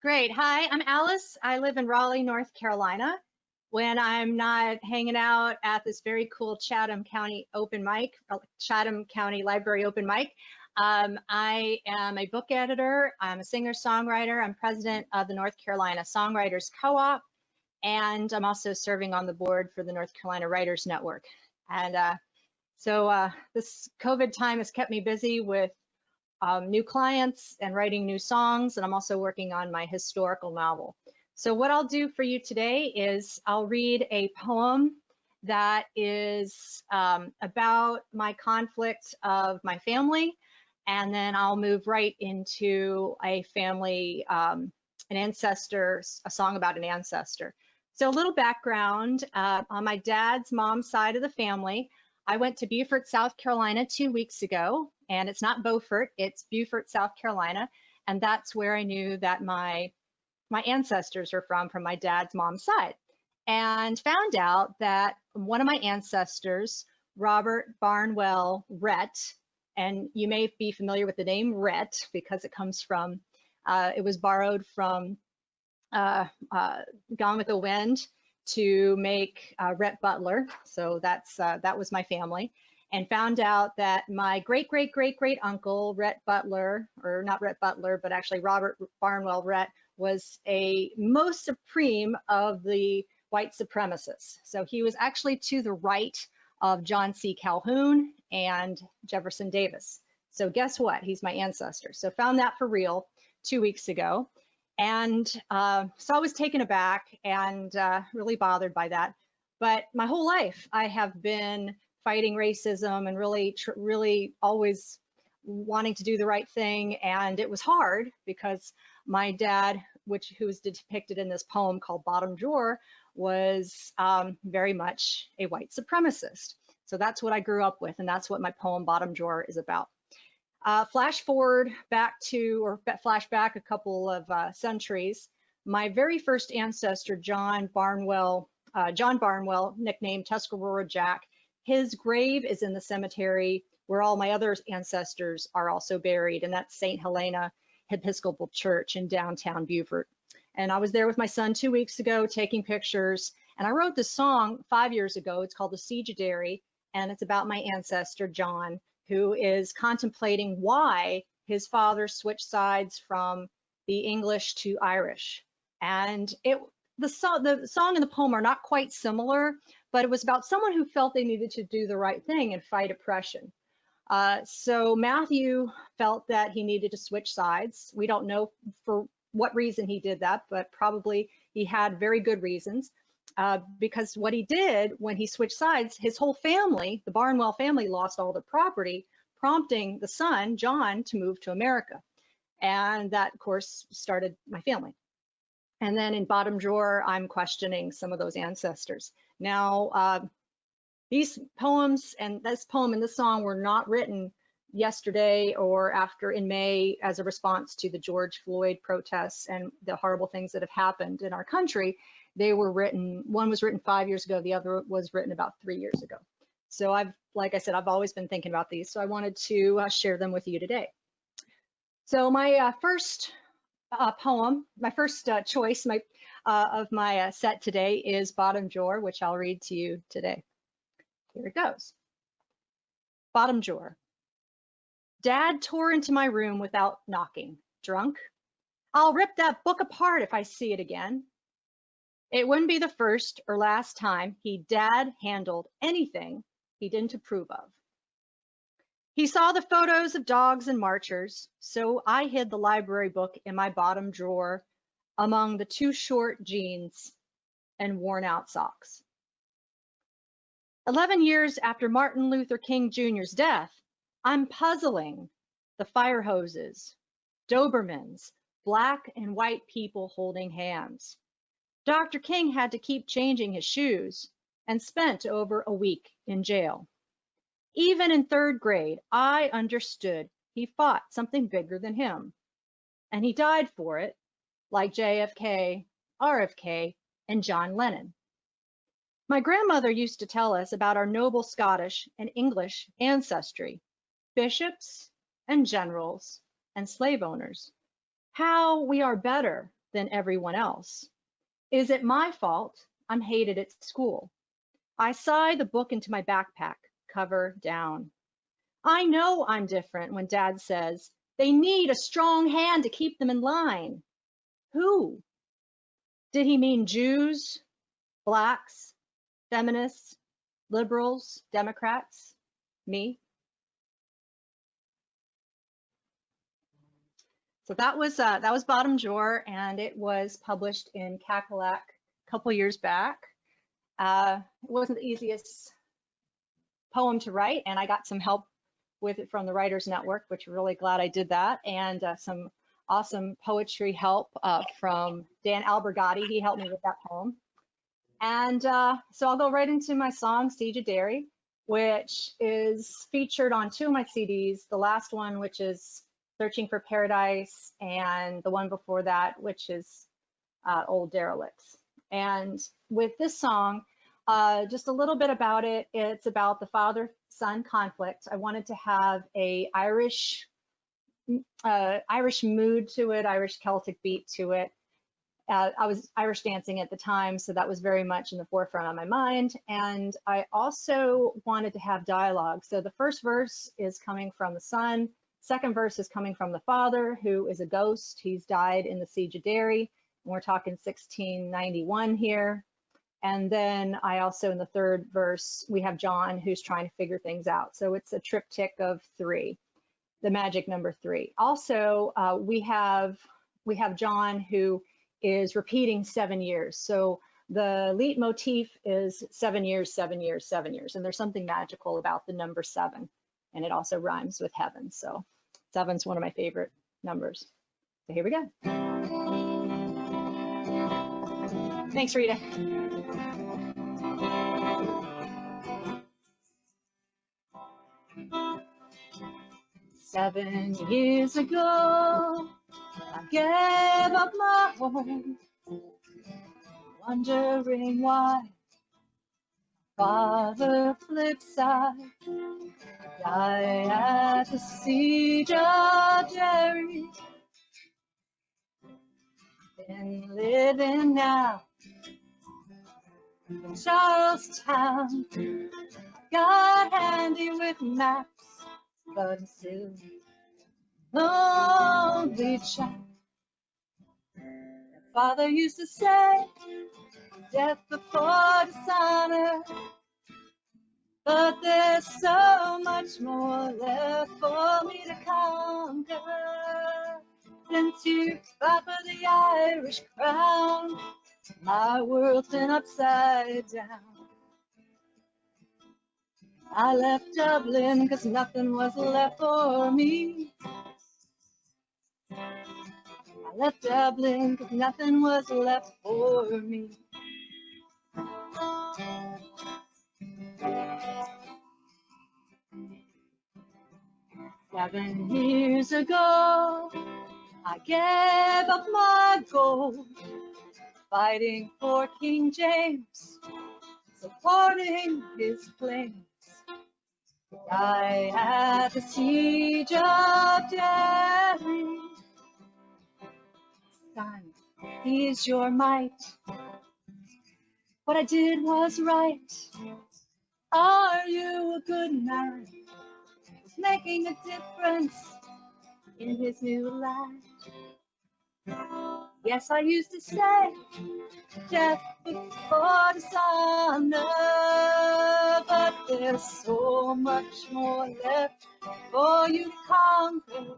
Great. Hi, I'm Alice. I live in Raleigh, North Carolina. When I'm not hanging out at this very cool Chatham County open mic, Chatham County Library open mic, I am a book editor. I'm a singer-songwriter. I'm president of the North Carolina Songwriters Co-op, and I'm also serving on the board for the North Carolina Writers Network. And so this COVID time has kept me busy with new clients and writing new songs, and I'm also working on my historical novel. So what I'll do for you today is I'll read a poem that is about my conflict of my family, and then I'll move right into a family, an ancestor, a song about an ancestor. So a little background, on my dad's mom's side of the family, I went to Beaufort, South Carolina 2 weeks ago, and it's not Beaufort, it's Beaufort, South Carolina, and that's where I knew that my ancestors are from my dad's mom's side, and found out that one of my ancestors, Robert Barnwell Rhett, and you may be familiar with the name Rhett because it comes from, it was borrowed from Gone with the Wind to make Rhett Butler. So that was my family, and found out that my great uncle Rhett Butler, or not Rhett Butler, but actually Robert Barnwell Rhett, was a most supreme of the white supremacists. So he was actually to the right of John C. Calhoun and Jefferson Davis. So guess what? He's my ancestor. So found that for real 2 weeks ago. And so I was taken aback and really bothered by that. But my whole life, I have been fighting racism and really always wanting to do the right thing. And it was hard because my dad, who is depicted in this poem called Bottom Drawer, was very much a white supremacist. So that's what I grew up with, and that's what my poem Bottom Drawer is about. Flash back a couple of centuries. My very first ancestor, John Barnwell, nicknamed Tuscarora Jack, his grave is in the cemetery where all my other ancestors are also buried, and that's St. Helena Episcopal Church in downtown Beaufort. And I was there with my son 2 weeks ago taking pictures, and I wrote this song 5 years ago. It's called The Siegedary, and it's about my ancestor, John, who is contemplating why his father switched sides from the English to Irish. And the song and the poem are not quite similar, but it was about someone who felt they needed to do the right thing and fight oppression. So Matthew felt that he needed to switch sides. We don't know for what reason he did that, but probably he had very good reasons. Because what he did when he switched sides, his whole family, the Barnwell family, lost all their property, prompting the son, John, to move to America. And that, of course, started my family. And then in Bottom Drawer, I'm questioning some of those ancestors. Now, these poems and this poem and this song were not written yesterday or after in May as a response to the George Floyd protests and the horrible things that have happened in our country. They were written, one was written 5 years ago, the other was written about 3 years ago. So like I said, I've always been thinking about these, so I wanted to share them with you today. So my first poem, my first choice of my set today is Bottom Drawer, which I'll read to you today. Here it goes. Bottom Drawer. Dad tore into my room without knocking. Drunk? I'll rip that book apart if I see it again. It wouldn't be the first or last time Dad handled anything he didn't approve of. He saw the photos of dogs and marchers, so I hid the library book in my bottom drawer among the too short jeans and worn out socks. 11 years after Martin Luther King Jr.'s death, I'm puzzling the fire hoses, Dobermans, black and white people holding hands. Dr. King had to keep changing his shoes and spent over a week in jail. Even in 3rd grade, I understood he fought something bigger than him, and he died for it, like JFK, RFK, and John Lennon. My grandmother used to tell us about our noble Scottish and English ancestry, bishops and generals and slave owners, how we are better than everyone else? Is it my fault I'm hated at school? I sigh the book into my backpack, cover down. I know I'm different when Dad says they need a strong hand to keep them in line. Who? Did he mean Jews, blacks, feminists, liberals, Democrats, me? So that was Bottom Drawer, and it was published in Cackalack a couple years back. It wasn't the easiest poem to write, and I got some help with it from the Writers Network, which I'm really glad I did that, and some awesome poetry help from Dan Albergati. He helped me with that poem. And so I'll go right into my song, Siege of Derry, which is featured on 2 of my CDs. The last one, which is Searching for Paradise, and the one before that, which is Old Derelicts. And with this song, just a little bit about it. It's about the father-son conflict. I wanted to have a Irish mood to it, Irish Celtic beat to it. I was Irish dancing at the time, so that was very much in the forefront of my mind. And I also wanted to have dialogue. So the first verse is coming from the son. Second verse is coming from the father, who is a ghost. He's died in the Siege of Derry. And we're talking 1691 here. And then I also, in the third verse, we have John, who's trying to figure things out. So it's a triptych of 3, the magic number 3. Also, we have John, who is repeating 7 years. So the leitmotif is 7 years, 7 years, 7 years. And there's something magical about the number 7. And it also rhymes with heaven. So 7's one of my favorite numbers. So here we go. Thanks, Rita. "7 years ago, I gave up my home, wondering why father Flipside died at the Siege of Derry. Been living now in Charlestown, got handy with maps, but I'm still lonely child. Father used to say, death before dishonor, but there's so much more left for me to conquer than to fight for the Irish crown. My world's been upside down. I left Dublin 'cause nothing was left for me. I left Dublin 'cause nothing was left for me. "7 years ago, I gave up my gold, fighting for King James, supporting his claims. I had the Siege of Derry. Son, he's your might. What I did was right. Are you a good man? Who's making a difference in his new life? Yes, I used to say, death before dishonor, but there's so much more left for you to conquer.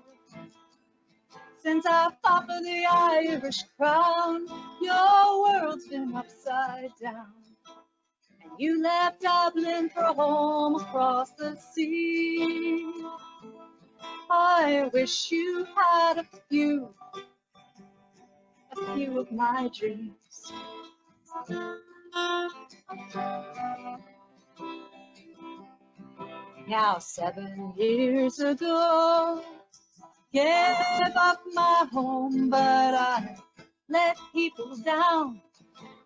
Since I fought for the Irish crown, your world's been upside down. And you left Dublin for a home across the sea. I wish you had a few of my dreams. Now 7 years ago, gave up my home, but I let people down.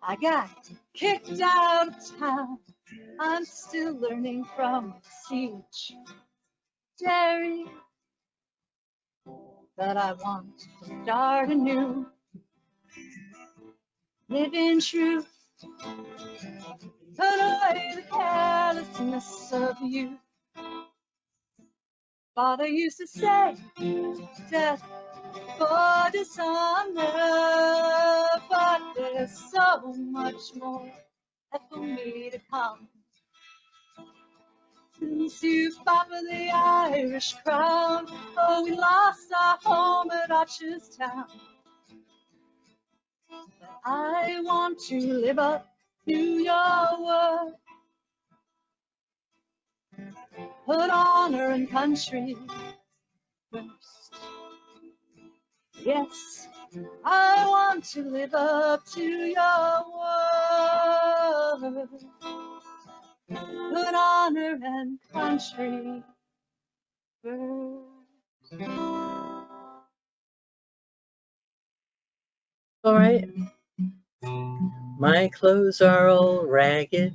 I got kicked out of town. I'm still learning from the Siege Derry, but I want to start anew. live in truth, put away the carelessness of youth. Father used to say, death for dishonor, but there's so much more left for me to come. Since you fought for the Irish crown, oh, we lost our home at Archerstown. But I want to live up to your word, put honor and country first. Yes, I want to live up to your word, put honor and country first. All right. My clothes are all ragged.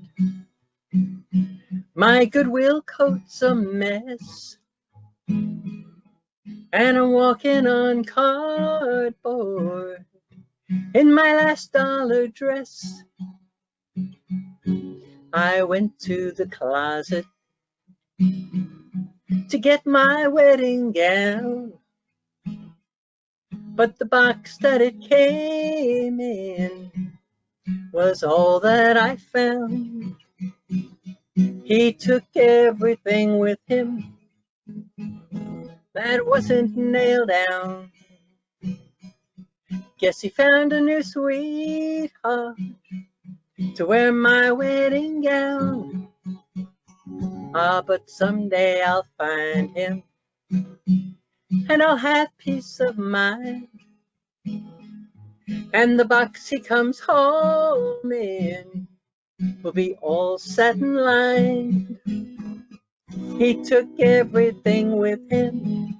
My goodwill coat's a mess. And I'm walking on cardboard in my last dollar dress. I went to the closet to get my wedding gown, but the box that it came in was all that I found. He took everything with him that wasn't nailed down. Guess he found a new sweetheart to wear my wedding gown. Ah, but someday I'll find him and I'll have peace of mind. And the box he comes home in will be all satin lined. He took everything with him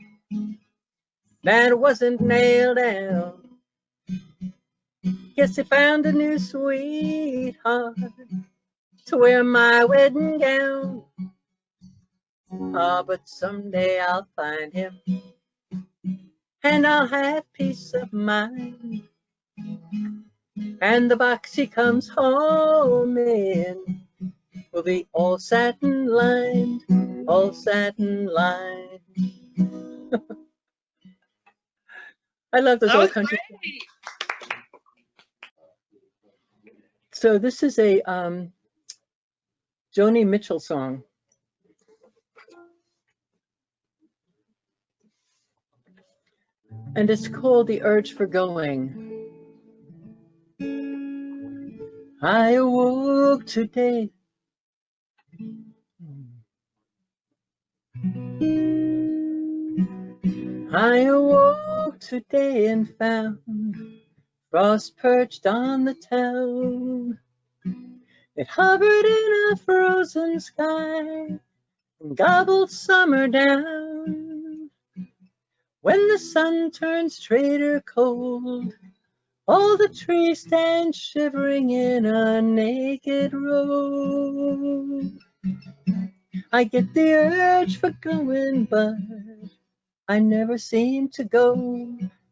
that wasn't nailed down. Guess he found a new sweetheart to wear my wedding gown. Ah, but someday I'll find him and I'll have peace of mind. And the box he comes home in will be all satin lined, all satin lined. I love those old country songs. So this is a Joni Mitchell song. And it's called The Urge for Going. I awoke today and found frost perched on the town. It hovered in a frozen sky and gobbled summer down. When the sun turns traitor cold, all the trees stand shivering in a naked row. I get the urge for going, but I never seem to go.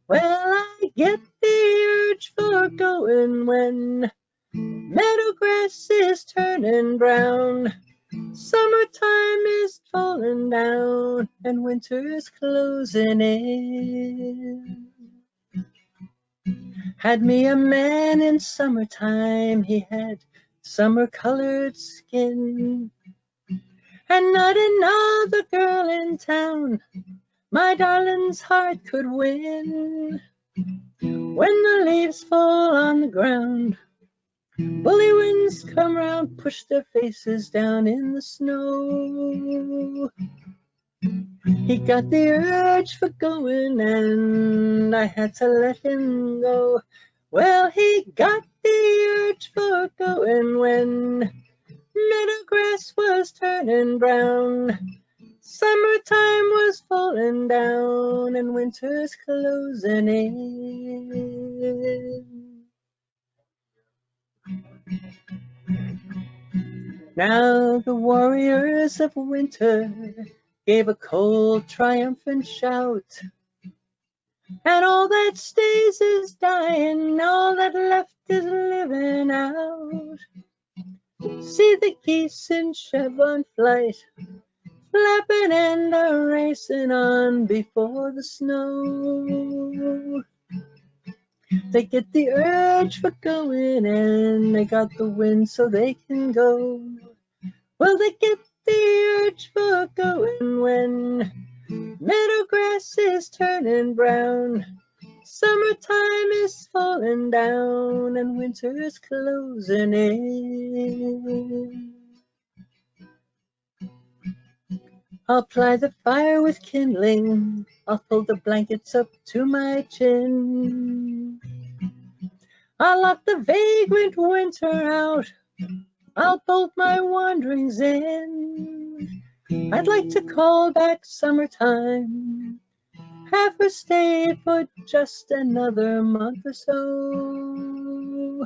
Well, I get the urge for going when meadow grass is turning brown, summertime is falling down, and winter's closing in. Had me a man in summertime, he had summer-colored skin, and not another girl in town my darling's heart could win. When the leaves fall on the ground, bully winds come round, push their faces down in the snow. He got the urge for going, and I had to let him go. Well, he got the urge for going when meadow grass was turning brown, summertime was falling down, and winter's closing in. Now the warriors of winter gave a cold, triumphant shout. And all that stays is dying, all that left is living out. See the geese in chevron flight, flapping and a-racing on before the snow. They get the urge for going and they got the wind so they can go. Well, they get the urge for going when meadow grass is turning brown. Summertime is falling down and winter is closing in. I'll ply the fire with kindling, I'll pull the blankets up to my chin. I'll lock the vagrant winter out, I'll bolt my wanderings in. I'd like to call back summertime, have her stay for just another month or so.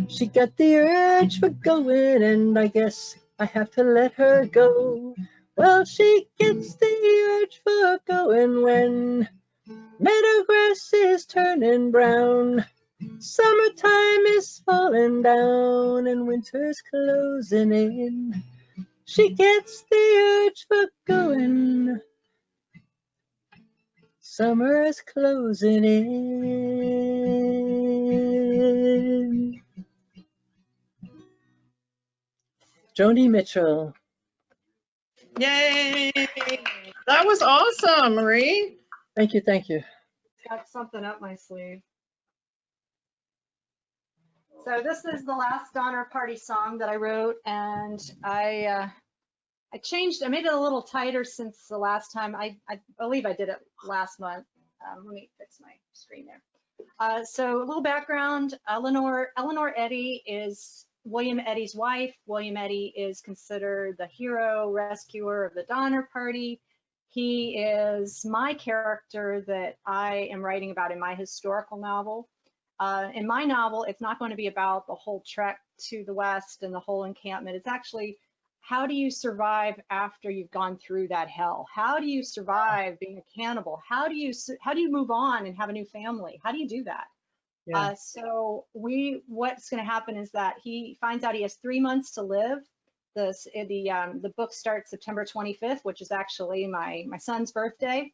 She got the urge for going, and I guess I have to let her go. Well, she gets the urge for going when meadow grass is turning brown. Summertime is falling down and winter's closing in. She gets the urge for going. Summer's closing in. Joni Mitchell. Yay! That was awesome, Marie. Thank you, thank you. Got something up my sleeve. So this is the last Donner Party song that I wrote, and I made it a little tighter since the last time. I believe I did it last month. Let me fix my screen there. So a little background, Eleanor Eddy is William Eddy's wife. William Eddy is considered the hero rescuer of the Donner Party. He is my character that I am writing about in my historical novel. In my novel, it's not going to be about the whole trek to the west and the whole encampment. It's actually, how do you survive after you've gone through that hell? How do you survive being a cannibal? How do you move on and have a new family? How do you do that? Yeah. So what's going to happen is that he finds out he has 3 months to live. The book starts September 25th, which is actually my son's birthday.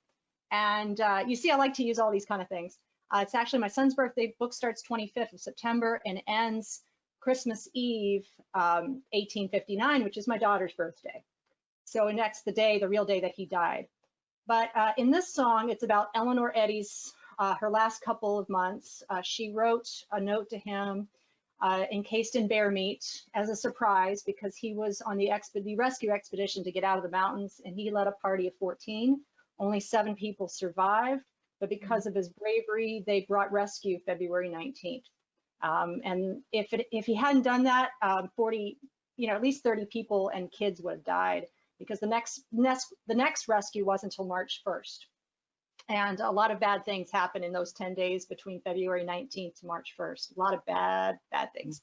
And you see, I like to use all these kind of things. It's actually my son's birthday. Book starts 25th of September and ends Christmas Eve, 1859, which is my daughter's birthday. So next the real day that he died. But in this song, it's about Eleanor Eddy's, her last couple of months. She wrote a note to him encased in bear meat as a surprise because he was on the rescue expedition to get out of the mountains, and he led a party of 14. Only 7 people survived, but because of his bravery, they brought rescue February 19th. And if he hadn't done that, at least 30 people and kids would have died because the next rescue wasn't until March 1st. And a lot of bad things happen in those 10 days between February 19th to March 1st. A lot of bad things.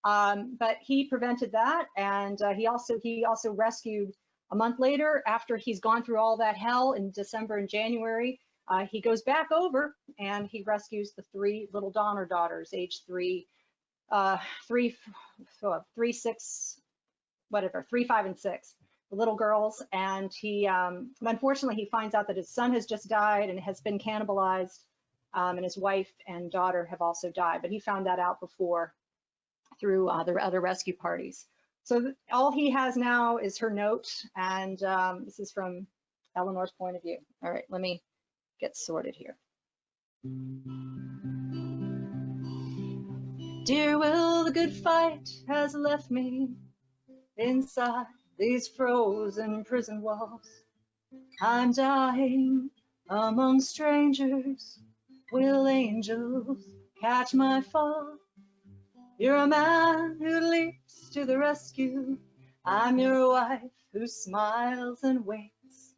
But he prevented that, and he also rescued a month later after he's gone through all that hell in December and January. He goes back over and he rescues the 3 little Donner daughters, age 3, 5, and 6, the little girls. And he, unfortunately, he finds out that his son has just died and has been cannibalized, and his wife and daughter have also died. But he found that out before through the other rescue parties. So all he has now is her note, and this is from Eleanor's point of view. All right, let me get sorted here. Dear Will, the good fight has left me inside these frozen prison walls. I'm dying among strangers. Will angels catch my fall? You're a man who leaps to the rescue. I'm your wife who smiles and waits.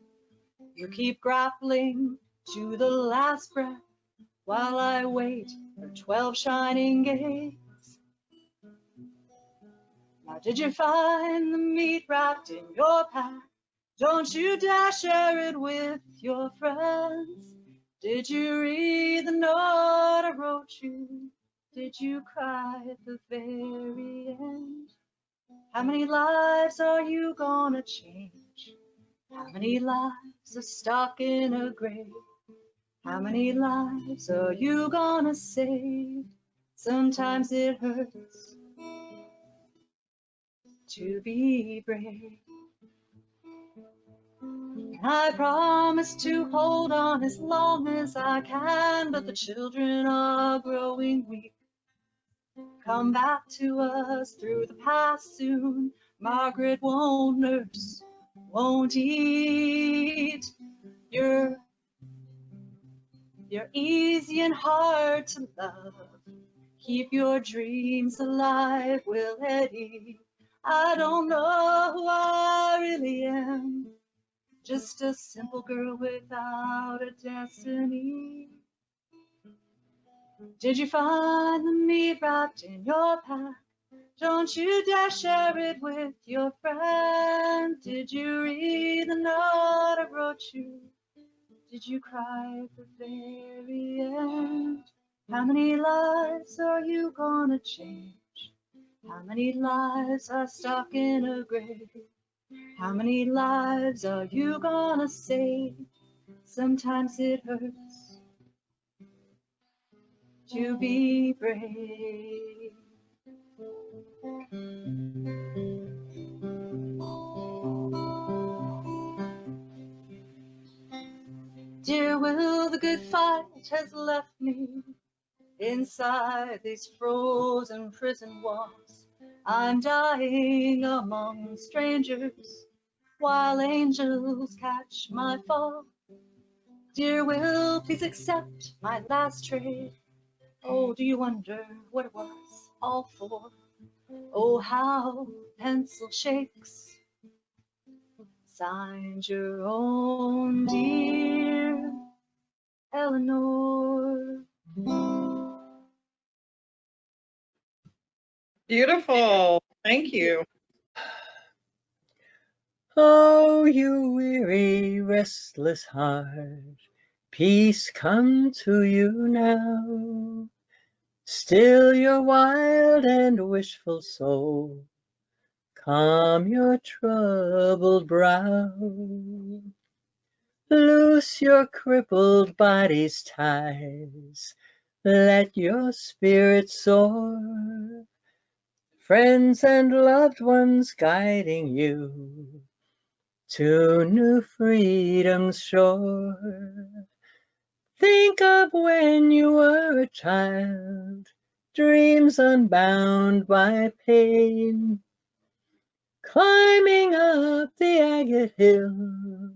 You keep grappling to the last breath while I wait for 12 shining gates. Now did you find the meat wrapped in your pack? Don't you dare share it with your friends. Did you read the note I wrote you? Did you cry at the very end? How many lives are you gonna change? How many lives are stuck in a grave? How many lives are you gonna save? Sometimes it hurts to be brave. I promise to hold on as long as I can, but the children are growing weak. Come back to us through the past soon. Margaret won't nurse, won't eat. You're easy and hard to love. Keep your dreams alive, Will Eddie. I don't know who I really am. Just a simple girl without a destiny. Did you find the meat wrapped in your pack? Don't you dare share it with your friend. Did you read the note I wrote you? Did you cry at the very end? How many lives are you gonna change? How many lives are stuck in a grave? How many lives are you gonna save? Sometimes it hurts to be brave. Dear Will, the good fight has left me inside these frozen prison walls. I'm dying among strangers while angels catch my fall. Dear Will, please accept my last trade. Oh, do you wonder what it was all for? Oh, how pencil shakes. Signed your own dear Eleanor. Beautiful. Thank you. Oh, you weary, restless heart, peace come to you now. Still your wild and wishful soul, calm your troubled brow. Loose your crippled body's ties, let your spirit soar. Friends and loved ones guiding you to new freedom's shore. Think of when you were a child, dreams unbound by pain, climbing up the agate hill,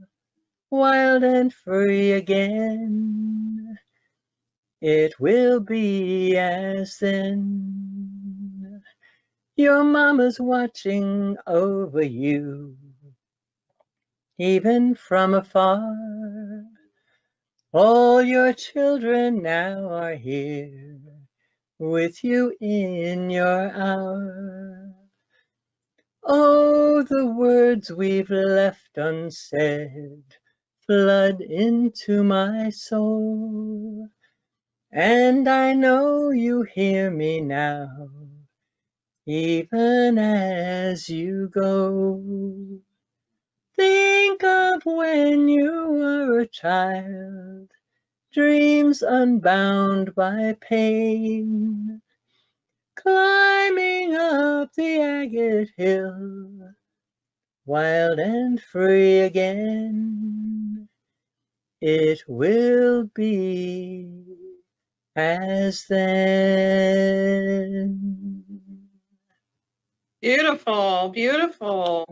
wild and free again. It will be as then. Your mama's watching over you, even from afar. All your children now are here, with you in your hour. Oh, the words we've left unsaid flood into my soul, and I know you hear me now, even as you go. Think of when you were a child, dreams unbound by pain, climbing up the agate hill, wild and free again. It will be as then. Beautiful. Beautiful.